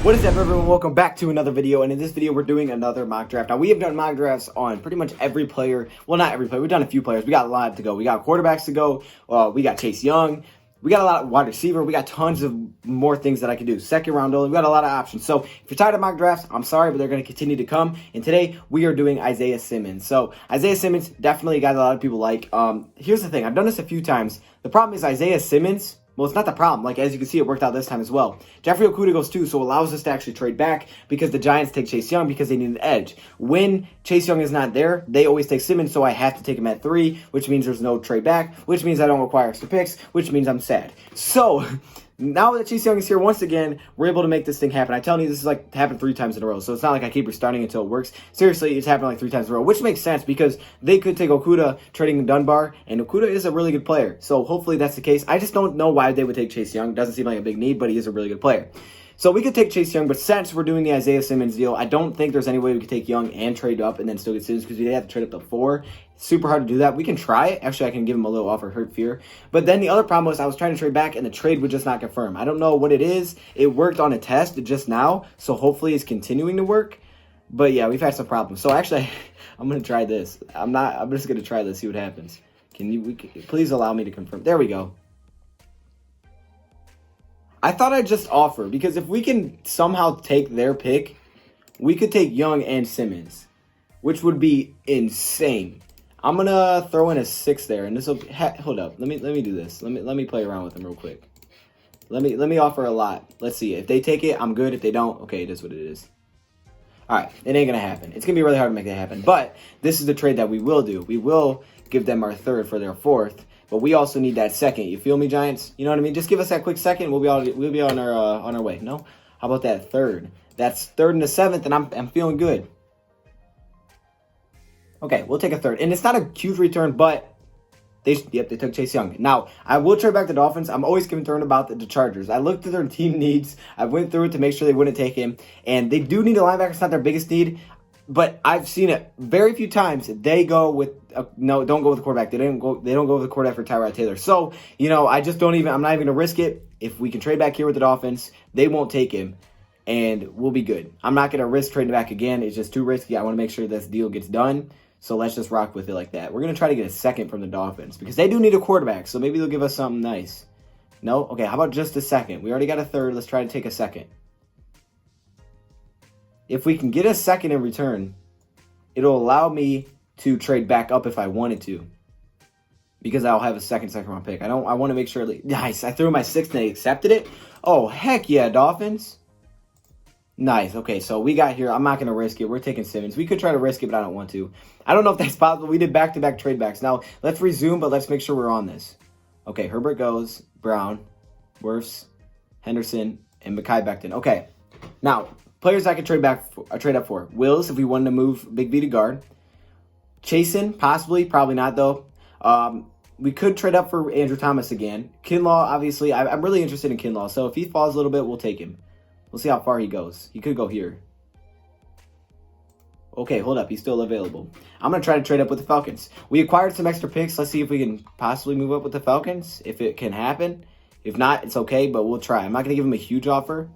What is up, everyone? Welcome back to another video, and in this video we're doing another mock draft. Now, we have done mock drafts on pretty much every player. Well, not every player. We've done a few players. We got a lot to go. We got quarterbacks to go. We got Chase Young. We got a lot of wide receiver. We got tons of more things that I can do. Second round only. We got a lot of options. So if you're tired of mock drafts, I'm sorry, but they're going to continue to come. And today we are doing Isaiah Simmons. So Isaiah Simmons, definitely a guy that a lot of people like. Here's the thing. I've done this a few times. The problem is Isaiah Simmons. Well, it's not the problem. Like, as you can see, it worked out this time as well. Jeffrey Okudah goes too, so it allows us to actually trade back because the Giants take Chase Young because they need an edge. When Chase Young is not there, they always take Simmons, so I have to take him at 3, which means there's no trade back, which means I don't require extra picks, which means I'm sad. So, now that Chase Young is here once again, we're able to make this thing happen. I tell you, this is like happened 3 times in a row, so it's not like I keep restarting until it works. Seriously, it's happened like 3 times in a row, which makes sense because they could take Okudah trading Dunbar, and Okudah is a really good player. So hopefully that's the case. I just don't know why they would take Chase Young. Doesn't seem like a big need, but he is a really good player. So we could take Chase Young, but since we're doing the Isaiah Simmons deal, I don't think there's any way we could take Young and trade up and then still get Simmons because we'd have to trade up to 4. Super hard to do that. We can try it. Actually, I can give him a little offer, hurt fear. But then the other problem was I was trying to trade back and the trade would just not confirm. I don't know what it is. It worked on a test just now, so hopefully it's continuing to work. But yeah, we've had some problems. So actually, I'm going to try this. I'm just going to try this, see what happens. Please allow me to confirm. There we go. I thought I'd just offer, because if we can somehow take their pick, we could take Young and Simmons, which would be insane. I'm gonna throw in a 6 there, and this will hold up. Let me do this. Let me play around with them real quick. Let me offer a lot. Let's see. If they take it, I'm good. If they don't, okay, it is what it is. All right, it ain't gonna happen. It's gonna be really hard to make that happen. But this is the trade that we will do. We will give them our 3rd for their 4th. But we also need that 2nd. You feel me, Giants? You know what I mean? Just give us that quick 2nd. We'll be on our way. No? How about that 3rd? That's 3rd and the 7th, and I'm feeling good. Okay, we'll take a 3rd. And it's not a huge return, but they took Chase Young. Now, I will trade back the Dolphins. I'm always concerned about the Chargers. I looked at their team needs. I went through it to make sure they wouldn't take him. And they do need a linebacker. It's not their biggest need. But I've seen it very few times. They go with no, don't go with the quarterback. They don't go with the quarterback for Tyrod Taylor. So, I'm not even gonna risk it. If we can trade back here with the Dolphins, they won't take him, and we'll be good. I'm not gonna risk trading back again. It's just too risky. I want to make sure this deal gets done. So let's just rock with it like that. We're gonna try to get a 2nd from the Dolphins because they do need a quarterback. So maybe they'll give us something nice. No, okay. How about just a 2nd? We already got a 3rd. Let's try to take a 2nd. If we can get a 2nd in return, it'll allow me to trade back up if I wanted to, because I'll have a second round pick. I want to make sure. Nice. I threw my 6th and they accepted it. Oh, heck yeah, Dolphins. Nice. Okay, so we got here. I'm not going to risk it. We're taking Simmons. We could try to risk it, but I don't want to. I don't know if that's possible. We did back-to-back trade backs. Now, let's resume, but let's make sure we're on this. Okay, Herbert goes, Brown, Wirfs, Henderson, and Mekhi Becton. Okay, now, players I could trade up for. Wills, if we wanted to move Big V to guard. Chasen, possibly. Probably not, though. We could trade up for Andrew Thomas again. Kinlaw, obviously. I'm really interested in Kinlaw. So if he falls a little bit, we'll take him. We'll see how far he goes. He could go here. Okay, hold up. He's still available. I'm going to try to trade up with the Falcons. We acquired some extra picks. Let's see if we can possibly move up with the Falcons, if it can happen. If not, it's okay, but we'll try. I'm not going to give him a huge offer,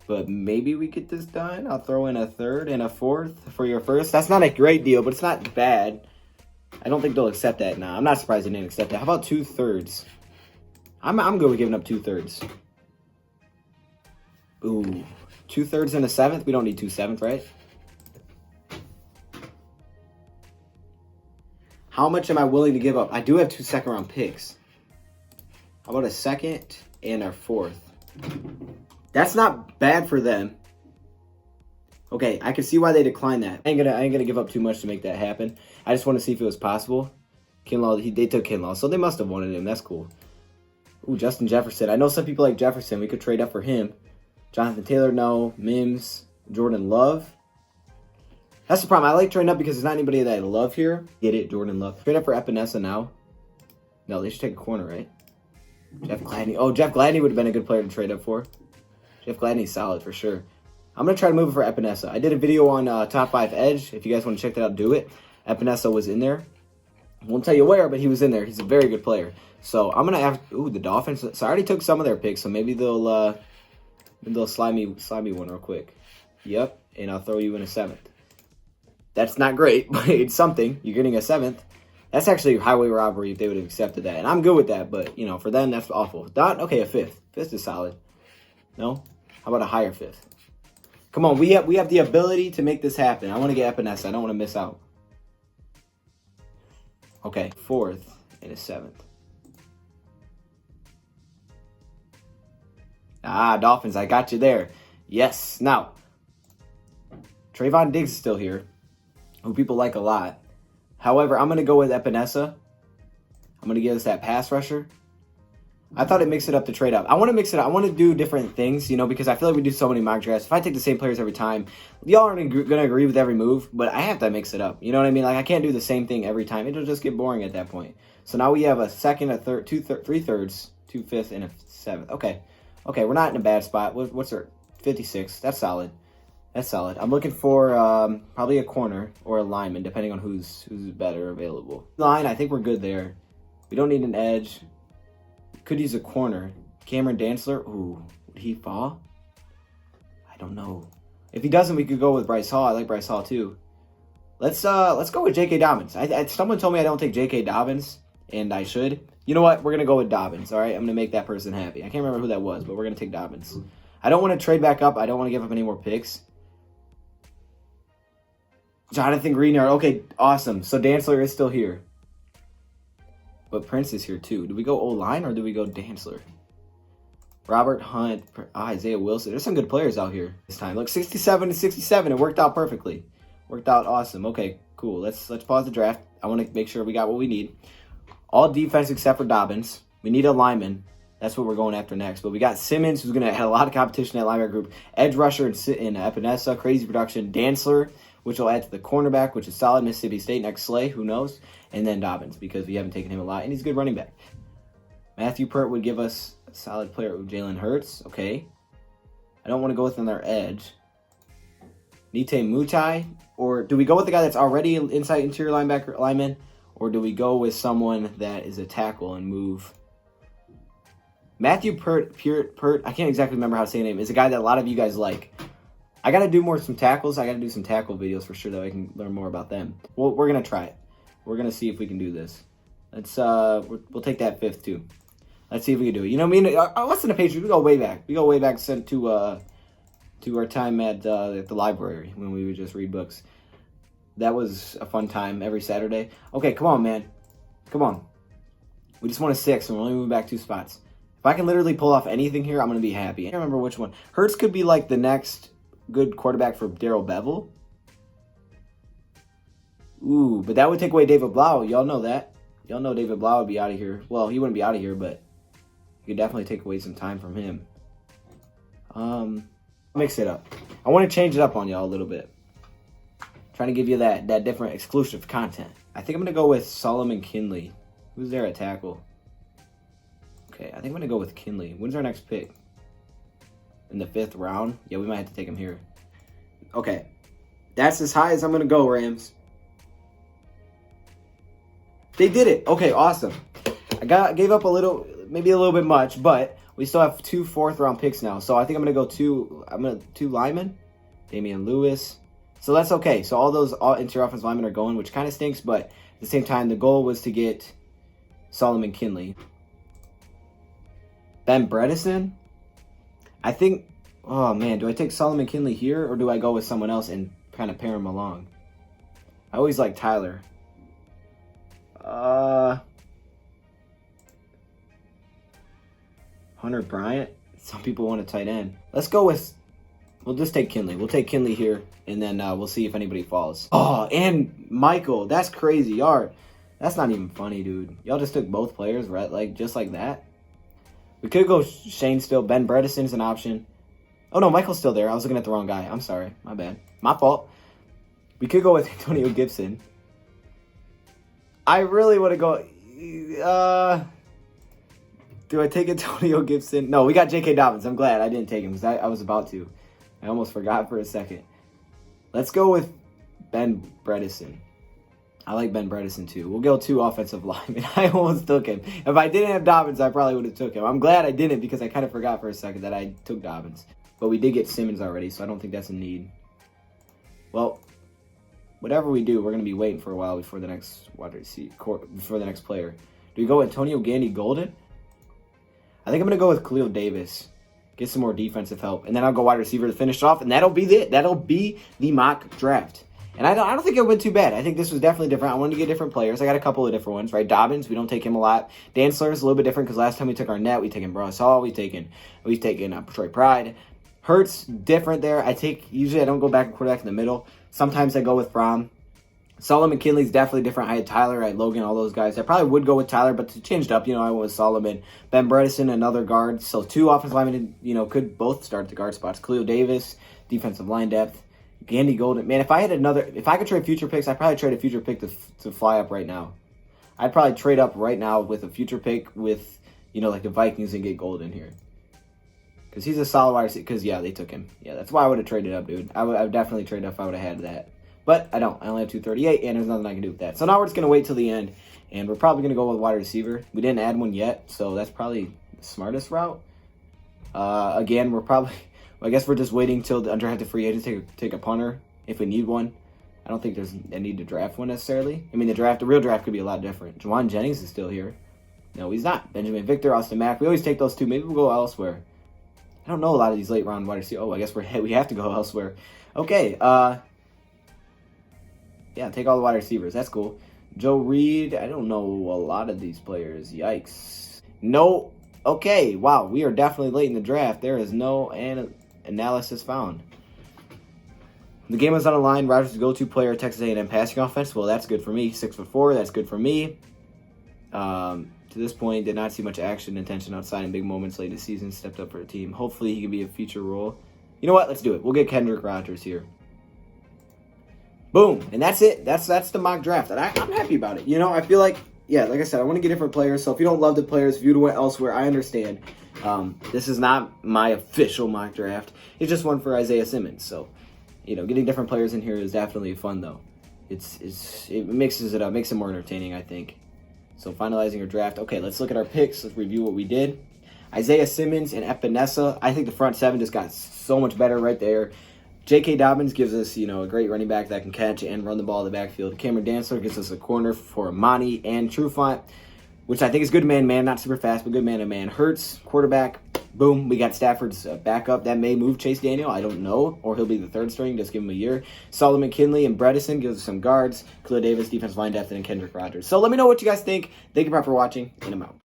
but maybe we get this done. I'll throw in a 3rd and a 4th for your 1st. That's not a great deal, but it's not bad. I don't think they'll accept that now. I'm not surprised they didn't accept that. How about 2 3rds? I'm good with giving up 2 3rds. Ooh, 2 3rds and a 7th? We don't need 2 7th, right? How much am I willing to give up? I do have 2 2nd-round picks. How about a 2nd and a 4th? That's not bad for them. Okay, I can see why they declined that. I ain't gonna give up too much to make that happen. I just want to see if it was possible. Kinlaw, they took Kinlaw, so they must have wanted him. That's cool. Ooh, Justin Jefferson. I know some people like Jefferson. We could trade up for him. Jonathan Taylor, no. Mims, Jordan Love. That's the problem. I like trading up because there's not anybody that I love here. Get it, Jordan Love. Trade up for Epinesa now. No, they should take a corner, right? Jeff Gladney. Oh, Jeff Gladney would have been a good player to trade up for. Jeff Gladney's solid for sure. I'm going to try to move it for Epinesa. I did a video on Top 5 Edge. If you guys want to check that out, do it. Epinesa was in there. Won't tell you where, but he was in there. He's a very good player. So I'm going to have... Ooh, the Dolphins. So I already took some of their picks, so maybe they'll A little slimy one real quick. Yep, and I'll throw you in a 7th. That's not great, but it's something. You're getting a 7th. That's actually highway robbery if they would have accepted that. And I'm good with that, but, you know, for them, that's awful. Okay, a 5th. 5th is solid. No? How about a higher 5th? Come on, we have the ability to make this happen. I want to get Epinesa. I don't want to miss out. Okay, 4th and a 7th. Ah, Dolphins, I got you there. Yes. Now, Trayvon Diggs is still here, who people like a lot. However, I'm going to go with Epinesa. I'm going to give us that pass rusher. I thought it mixed it up to trade up. I want to mix it up. I want to do different things, you know, because I feel like we do so many mock drafts. If I take the same players every time, y'all aren't going to agree with every move, but I have to mix it up. You know what I mean? Like, I can't do the same thing every time. It'll just get boring at that point. So now we have a 2nd, a 3rd, 3 thirds, 2 5th, and a 7th. Okay. Okay, we're not in a bad spot. What's our 56? That's solid. That's solid. I'm looking for probably a corner or a lineman, depending on who's better available. Line, I think we're good there. We don't need an edge. Could use a corner. Cameron Dantzler. Ooh, would he fall? I don't know. If he doesn't, we could go with Bryce Hall. I like Bryce Hall too. Let's go with J.K. Dobbins. Someone told me I don't take J.K. Dobbins, and I should. You know what? We're gonna go with Dobbins. All right, I'm gonna make that person happy. I can't remember who that was, but we're gonna take Dobbins. I don't want to trade back up. I don't want to give up any more picks. Jonathan Greenyard. Okay, awesome. So Dantzler is still here. But Prince is here too. Do we go O-line or do we go Dantzler? Robert Hunt, Isaiah Wilson. There's some good players out here this time. Look, 67 to 67. It worked out perfectly. Worked out awesome. Okay, cool. Let's pause the draft. I want to make sure we got what we need. All defense except for Dobbins. We need a lineman. That's what we're going after next. But we got Simmons, who's going to have a lot of competition in that linebacker group. Edge rusher in Epinesa. Crazy production. Dantzler, which will add to the cornerback, which is solid. Mississippi State next Slay. Who knows? And then Dobbins, because we haven't taken him a lot. And he's a good running back. Matthew Pert would give us a solid player with Jalen Hurts. Okay. I don't want to go with another edge. Nite Mutai. Or do we go with the guy that's already inside interior lineman? Or do we go with someone that is a tackle and move? Matthew Pert, I can't exactly remember how to say his name, is a guy that a lot of you guys like. I got to do some tackles. I got to do some tackle videos for sure, though. I can learn more about them. Well, we're going to try it. We're going to see if we can do this. Let's, we'll take that 5th, too. Let's see if we can do it. You know what I mean? Us in the Patriots, we go way back. We go way back to our time at the library when we would just read books. That was a fun time every Saturday. Okay, come on, man. Come on. We just won a 6, and we're only moving back 2 spots. If I can literally pull off anything here, I'm going to be happy. I can't remember which one. Hurts could be like the next good quarterback for Darrell Bevel. Ooh, but that would take away David Blau. Y'all know that. Y'all know David Blau would be out of here. Well, he wouldn't be out of here, but you could definitely take away some time from him. Mix it up. I want to change it up on y'all a little bit. Trying to give you that different exclusive content. I think I'm going to go with Solomon Kinley. Who's there at tackle? Okay, I think I'm going to go with Kinley. When's our next pick? In the 5th round? Yeah, we might have to take him here. Okay. That's as high as I'm going to go, Rams. They did it. Okay, awesome. Gave up a little, maybe a little bit much, but we still have 2 4th-round picks now. So I think I'm going to go 2 linemen. Damian Lewis. So that's okay. So all interior offensive linemen are going, which kind of stinks, but at the same time, the goal was to get Solomon Kinley. Ben Bredesen? I think, oh man, do I take Solomon Kinley here, or do I go with someone else and kind of pair him along? I always like Tyler. Hunter Bryant? Some people want a tight end. Let's go with, we'll just take Kinley. We'll take Kinley here, and then we'll see if anybody falls. Oh, and Michael. That's crazy. Y'all, that's not even funny, dude. Y'all just took both players, right? Like, just like that. We could go Shane still. Ben Bredesen's an option. Oh, no, Michael's still there. I was looking at the wrong guy. I'm sorry. My bad. My fault. We could go with Antonio Gibson. I really want to go... do I take Antonio Gibson? No, we got J.K. Dobbins. I'm glad I didn't take him because I was about to. I almost forgot for a second. Let's go with Ben Bredesen. I like Ben Bredesen too. We'll go 2 offensive linemen. I almost took him. If I didn't have Dobbins, I probably would have took him. I'm glad I didn't because I kind of forgot for a second that I took Dobbins. But we did get Simmons already, so I don't think that's a need. Well, whatever we do, we're going to be waiting for a while before the next before the next player. Do we go Antonio Gandy Golden? I think I'm going to go with Khalil Davis. Get some more defensive help. And then I'll go wide receiver to finish off. And that'll be it. That'll be the mock draft. And I don't think it went too bad. I think this was definitely different. I wanted to get different players. I got a couple of different ones, right? Dobbins, we don't take him a lot. Dantzler is a little bit different because last time we took Arnett, we taken Bryce Hall, we've taken Troy Pride. Hurts, different there. Usually I don't go back and quarterback in the middle. Sometimes I go with Fromm. Solomon Kinley's definitely different. I had Tyler, I had Logan, all those guys. I probably would go with Tyler, but to change it up, I went with Solomon. Ben Bredesen, another guard. So two offensive linemen, could both start the guard spots. Khalil Davis, defensive line depth. Gandy Golden. Man, if I could trade future picks, I'd probably trade a future pick to fly up right now. I'd probably trade up right now with a future pick with, like the Vikings and get Golden here. Because he's a solid wide receiver. Because, yeah, they took him. Yeah, that's why I would have traded up, dude. I would definitely trade up if I would have had that. But I don't. I only have 238, and there's nothing I can do with that. So now we're just going to wait till the end, and we're probably going to go with wide receiver. We didn't add one yet, so that's probably the smartest route. Again, I guess we're just waiting till the undrafted free agents take a punter if we need one. I don't think there's a need to draft one necessarily. I mean, the real draft could be a lot different. Juwan Jennings is still here. No, he's not. Benjamin Victor, Austin Mack. We always take those two. Maybe we'll go elsewhere. I don't know a lot of these late round wide receivers. Oh, I guess we have to go elsewhere. Okay. Yeah, take all the wide receivers. That's cool. Joe Reed. I don't know a lot of these players. Yikes. No. Okay. Wow. We are definitely late in the draft. There is no analysis found. The game was on the line. Rodgers' go-to player, Texas A&M passing offense. Well, that's good for me. 6'4". That's good for me. To this point, did not see much action and attention outside in big moments late in the season. Stepped up for the team. Hopefully, he can be a future role. You know what? Let's do it. We'll get Kendrick Rodgers here. Boom. And that's it. That's the mock draft. And I'm happy about it. I feel like, like I said, I want to get different players. So if you don't love the players, if you went elsewhere, I understand. This is not my official mock draft. It's just one for Isaiah Simmons. So, getting different players in here is definitely fun, though. It mixes it up, makes it more entertaining, I think. So finalizing your draft. Okay, let's look at our picks. Let's review what we did. Isaiah Simmons and Epinesa. I think the front seven just got so much better right there. J.K. Dobbins gives us, a great running back that can catch and run the ball in the backfield. Cameron Dantzler gives us a corner for Amani and Trufant, which I think is good man-to-man, not super fast, but good man-to-man. Hurts, quarterback, boom. We got Stafford's backup. That may move Chase Daniel. I don't know. Or he'll be the third string. Just give him a year. Solomon Kinley and Bredesen gives us some guards. Khalil Davis, defensive line depth, and Kendrick Rodgers. So let me know what you guys think. Thank you for watching, and I'm out.